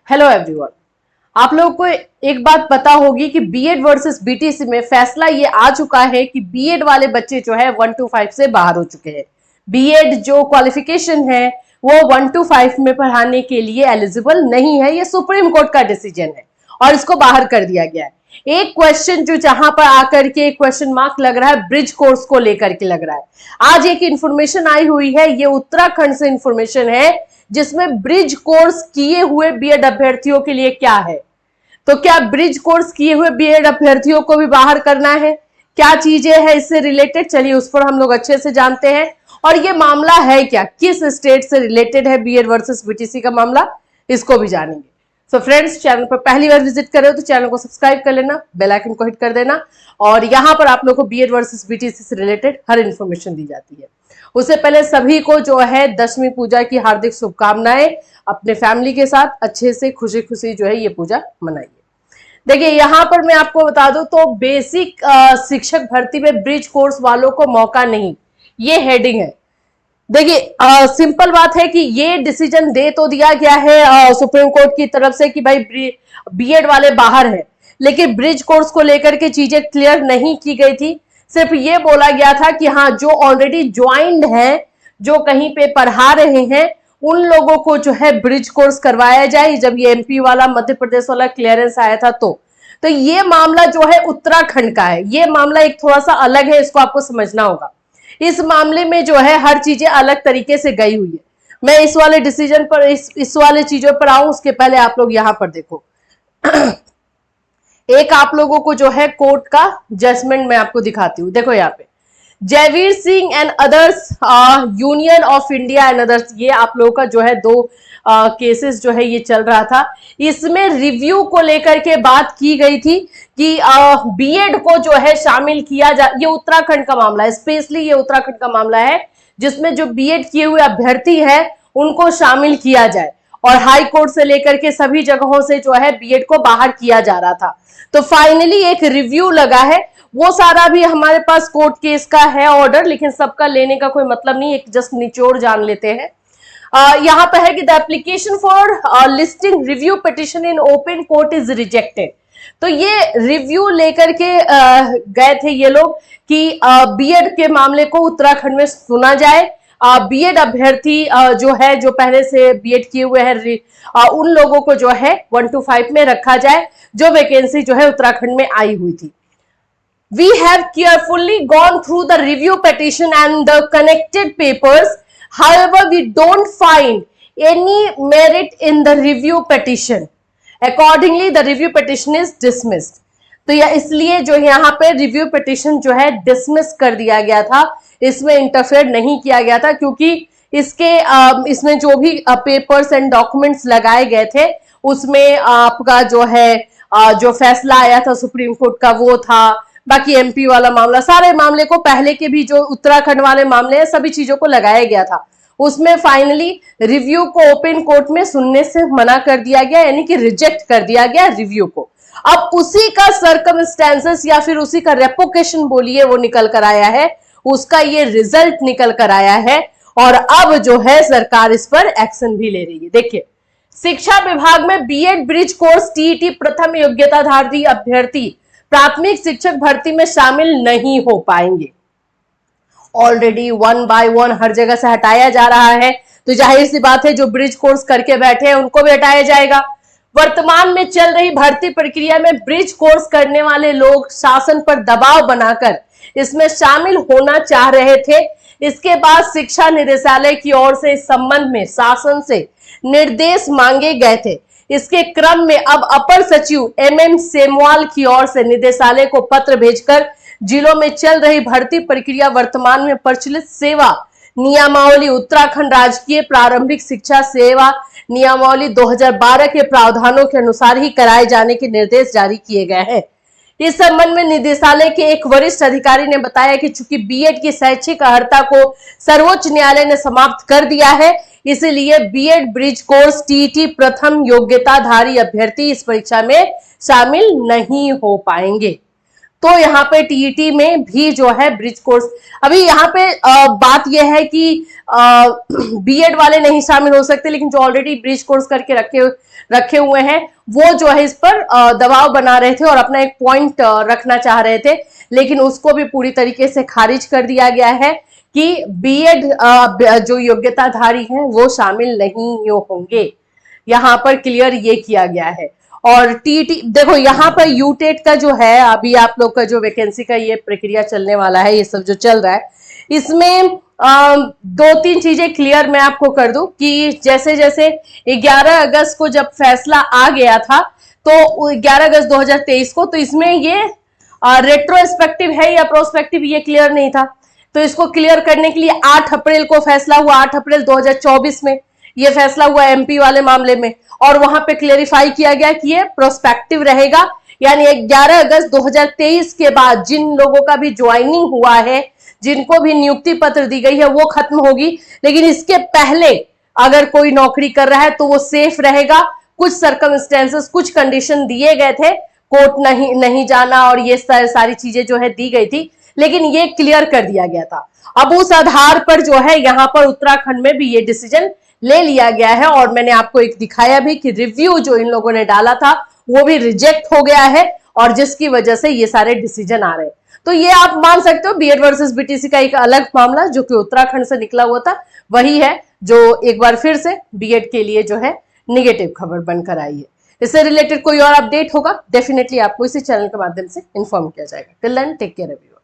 Hello everyone. आप लोगों को एक बात पता होगी कि बीएड वर्सेस बीटीसी में फैसला ये आ चुका है कि बीएड वाले बच्चे जो है 1 to 5 से बाहर हो चुके हैं। बीएड जो क्वालिफिकेशन है वो 1 to 5 में पढ़ाने के लिए एलिजिबल नहीं है। ये सुप्रीम कोर्ट का डिसीजन है और इसको बाहर कर दिया गया है। एक क्वेश्चन जो जहां पर आकर के क्वेश्चन मार्क लग रहा है ब्रिज कोर्स को लेकर के लग रहा है। आज एक इंफॉर्मेशन आई हुई है, ये उत्तराखंड से इंफॉर्मेशन है जिसमें ब्रिज कोर्स किए हुए बीएड अभ्यर्थियों के लिए क्या है। तो क्या ब्रिज कोर्स किए हुए बीएड अभ्यर्थियों को भी बाहर करना है? क्या चीजें हैं इससे रिलेटेड, चलिए उस पर हम लोग अच्छे से जानते हैं। और ये मामला है क्या, किस स्टेट से रिलेटेड है बीएड वर्सेस बीटीसी का मामला, इसको भी जानेंगे। सो फ्रेंड्स, चैनल पर पहली बार विजिट कर रहे हो तो चैनल को सब्सक्राइब कर लेना, बेल आइकन को हिट कर देना। और यहाँ पर आप लोग को बीएड वर्सेस बीटीसी से रिलेटेड हर इंफॉर्मेशन दी जाती है। उससे पहले सभी को जो है दशमी पूजा की हार्दिक शुभकामनाएं। अपने फैमिली के साथ अच्छे से खुशी खुशी जो है ये पूजा मनाइए। देखिए यहाँ पर मैं आपको बता दूं तो बेसिक शिक्षक भर्ती में ब्रिज कोर्स वालों को मौका नहीं, ये हेडिंग है। देखिए सिंपल बात है कि ये डिसीजन दे तो दिया गया है सुप्रीम कोर्ट की तरफ से कि भाई बीएड वाले बाहर है, लेकिन ब्रिज कोर्स को लेकर के चीजें क्लियर नहीं की गई थी। सिर्फ ये बोला गया था कि हाँ, जो ऑलरेडी ज्वाइंड है, जो कहीं पे पढ़ा रहे हैं, उन लोगों को जो है ब्रिज कोर्स करवाया जाए। जब ये एमपी वाला, मध्य प्रदेश वाला क्लियरेंस आया था तो ये मामला जो है उत्तराखंड का है। ये मामला एक थोड़ा सा अलग है, इसको आपको समझना होगा। इस मामले में जो है हर चीजें अलग तरीके से गई हुई है। मैं इस वाले डिसीजन पर, इस वाले चीजों पर आऊं उसके पहले आप लोग यहां पर देखो। एक आप लोगों को जो है कोर्ट का जजमेंट मैं आपको दिखाती हूँ। देखो यहाँ पे Jaiveer Singh and others, union of India and others, ये आप लोगों का जो है दो केसेस जो है ये चल रहा था। इसमें रिव्यू को लेकर के बात की गई थी कि बीएड को जो है शामिल किया जा, ये उत्तराखंड का मामला है, स्पेशली ये उत्तराखंड का मामला है जिसमें जो बीएड किए हुए अभ्यर्थी है उनको शामिल किया जाए। और हाई कोर्ट से लेकर के सभी जगहों से जो है बीएड को बाहर किया जा रहा था। तो फाइनली एक रिव्यू लगा है, वो सारा भी हमारे पास कोर्ट केस का है ऑर्डर, लेकिन सबका लेने का कोई मतलब नहीं, एक जस्ट निचोड़ जान लेते हैं। यहाँ पे है कि the application for listing review petition in open court is rejected. तो ये रिव्यू लेकर के गए थे ये लोग कि बीएड के मामले को उत्तराखंड में सुना जाए। बीएड अभ्यर्थी जो है, जो पहले से बीएड किए हुए हैं, उन लोगों को जो है 1 to 5 में रखा जाए, जो वैकेंसी जो है उत्तराखंड में आई हुई थी। We have carefully gone through the review petition and the connected papers. However, we don't find any merit in the review petition. Accordingly, the review petition is dismissed. तो यह इसलिए जो यहाँ पे रिव्यू पिटिशन जो है डिसमिस कर दिया गया था, इसमें इंटरफेयर नहीं किया गया था, क्योंकि इसमें जो भी पेपर्स एंड डॉक्यूमेंट्स लगाए गए थे उसमें आपका जो है जो फैसला आया था सुप्रीम कोर्ट का वो था। बाकी एमपी वाला मामला, सारे मामले को, पहले के भी जो उत्तराखंड वाले मामले हैं, सभी चीजों को लगाया गया था। उसमें फाइनली रिव्यू को ओपन कोर्ट में सुनने से मना कर दिया गया, यानी कि रिजेक्ट कर दिया गया रिव्यू को। अब उसी का सर्कमस्टेंसेस या फिर उसी का रेपोकेशन बोलिए वो निकल कर आया है, उसका ये रिजल्ट निकल कर आया है और अब जो है सरकार इस पर एक्शन भी ले रही है। देखिए, शिक्षा विभाग में बीएड ब्रिज कोर्स टीईटी प्रथम योग्यताधारी अभ्यर्थी प्राथमिक शिक्षक भर्ती में शामिल नहीं हो पाएंगे। ऑलरेडी 1 by 1 हर जगह से हटाया जा रहा है, तो जाहिर सी बात है जो ब्रिज कोर्स करके बैठे हैं उनको भी हटाया जाएगा। वर्तमान में चल रही भर्ती प्रक्रिया में ब्रिज कोर्स करने वाले लोग शासन पर दबाव बनाकर इसमें शामिल होना चाह रहे थे। इसके बाद शिक्षा निदेशालय की ओर से इस संबंध में शासन से निर्देश मांगे गए थे। इसके क्रम में अब अपर सचिव एमएम सेमवाल की ओर से निदेशालय को पत्र भेजकर जिलों में चल रही भर्ती प्रक्रिया वर्तमान में प्रचलित सेवा नियमावली उत्तराखंड राजकीय प्रारंभिक शिक्षा सेवा नियमावली 2012 के प्रावधानों के अनुसार ही कराए जाने के निर्देश जारी किए गए हैं। इस संबंध में निदेशालय के एक वरिष्ठ अधिकारी ने बताया कि चूंकि बीएड की शैक्षिक अर्हता को सर्वोच्च न्यायालय ने समाप्त कर दिया है, इसलिए बीएड ब्रिज कोर्स टीईटी प्रथम योग्यताधारी अभ्यर्थी इस परीक्षा में शामिल नहीं हो पाएंगे। तो यहाँ पे टीईटी में भी जो है ब्रिज कोर्स, अभी यहाँ पे बात यह है कि बीएड वाले नहीं शामिल हो सकते, लेकिन जो ऑलरेडी ब्रिज कोर्स करके रखे हुए हैं वो जो है इस पर दबाव बना रहे थे और अपना एक पॉइंट रखना चाह रहे थे, लेकिन उसको भी पूरी तरीके से खारिज कर दिया गया है कि बीएड जो योग्यताधारी हैं वो शामिल नहीं होंगे। यहाँ पर क्लियर ये किया गया है। और टीटी देखो यहाँ पर यूटेट का जो है अभी आप लोग का जो वैकेंसी का ये प्रक्रिया चलने वाला है, ये सब जो चल रहा है, इसमें दो तीन चीजें क्लियर मैं आपको कर दूं कि जैसे जैसे 11 अगस्त को जब फैसला आ गया था तो 11 अगस्त 2023 को, तो इसमें ये रेट्रोस्पेक्टिव है या प्रोस्पेक्टिव ये क्लियर नहीं था। तो इसको क्लियर करने के लिए 8 अप्रैल को फैसला हुआ, 8 अप्रैल 2024 में ये फैसला हुआ एमपी वाले मामले में, और वहां पे क्लेरिफाई किया गया कि ये प्रोस्पेक्टिव रहेगा, यानी 11 अगस्त 2023 के बाद जिन लोगों का भी ज्वाइनिंग हुआ है, जिनको भी नियुक्ति पत्र दी गई है, वो खत्म होगी, लेकिन इसके पहले अगर कोई नौकरी कर रहा है तो वो सेफ रहेगा। कुछ सर्कमस्टेंसेस, कुछ कंडीशन दिए गए थे, कोर्ट नहीं जाना और ये सारी चीजें जो है दी गई थी, लेकिन ये क्लियर कर दिया गया था। अब उस आधार पर जो है यहाँ पर उत्तराखंड में भी ये डिसीजन ले लिया गया है, और मैंने आपको एक दिखाया भी कि रिव्यू जो इन लोगों ने डाला था वो भी रिजेक्ट हो गया है, और जिसकी वजह से ये सारे डिसीजन आ रहे हैं। तो ये आप मान सकते हो बीएड वर्सेस बीटीसी का एक अलग मामला जो कि उत्तराखंड से निकला हुआ था, वही है जो एक बार फिर से बीएड के लिए जो है निगेटिव खबर बनकर आई है। इससे रिलेटेड कोई और अपडेट होगा डेफिनेटली आपको इसी चैनल के माध्यम से इन्फॉर्म किया जाएगा। Till then take care everyone.